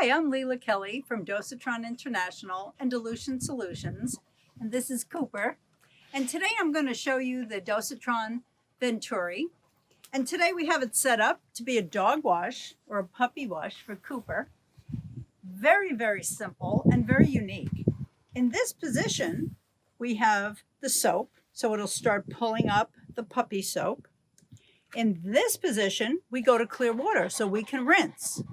Hi, I'm Lela Kelly from Dosatron International and Dilution Solutions, and this is Cooper. And today I'm going to show you the Dosatron Venturi. And today we have it set up to be a dog wash or a puppy wash for Cooper. Very, very simple and very unique. In this position, we have the soap, so it'll start pulling up the puppy soap. In this position, we go to clear water so we can rinse.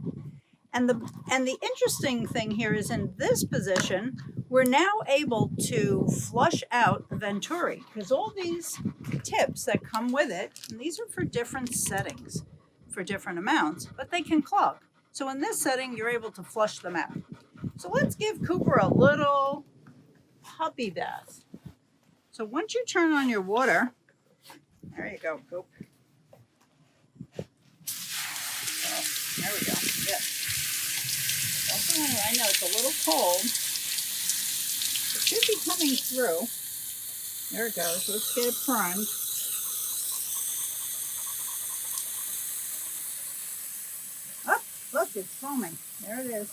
And the interesting thing here is in this position, we're now able to flush out the Venturi because all these tips that come with it, and these are for different settings, for different amounts, but they can clog. So in this setting, you're able to flush them out. So let's give Cooper a little puppy bath. So once you turn on your water, there you go, Coop. Oh, there we go. Yes. I know it's a little cold. It should be coming through. There it goes. Let's get it primed. Oh, look, it's foaming. There it is.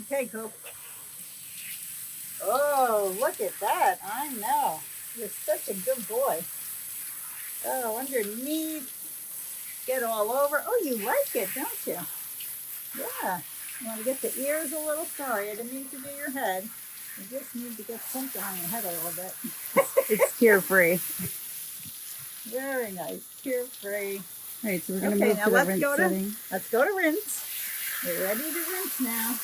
Okay, Coop. Oh, look at that. I know. You're such a good boy. Oh, underneath. Get all over. Oh, you like it, don't you? Yeah. You want to get the ears a little? Sorry, I didn't mean to do your head. You just need to get something on your head a little bit. It's tear-free. Very nice. Tear-free. All right, so we're going to move now to the rinse setting. Let's go to rinse. We're ready to rinse now.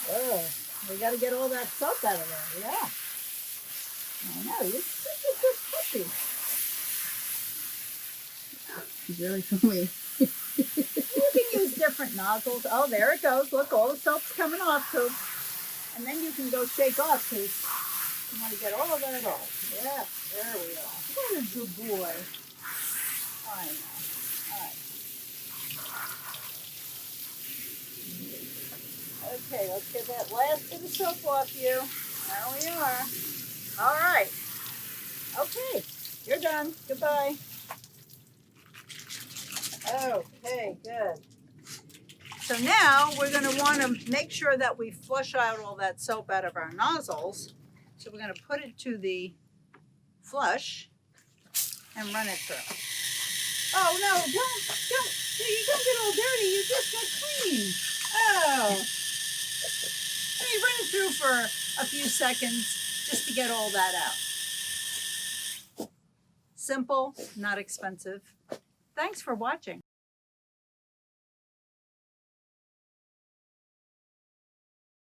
Oh, we got to get all that soap out of there. Yeah. I know. You're such a good puppy. She's really foamy. You can use different nozzles. Oh, there it goes. Look, all the soap's coming off, Coop. And then you can go shake off, Coop. You want to get all of that off. Yeah, there we are. What a good boy. I know. All right. Okay, let's get that last bit of soap off you. There we are. All right. Okay, you're done. Goodbye. Okay, good. So now we're going to want to make sure that we flush out all that soap out of our nozzles. So we're going to put it to the flush and run it through. Oh, no, don't get all dirty. You just got clean. Oh. Let me run it through for a few seconds just to get all that out. Simple, not expensive. Thanks for watching.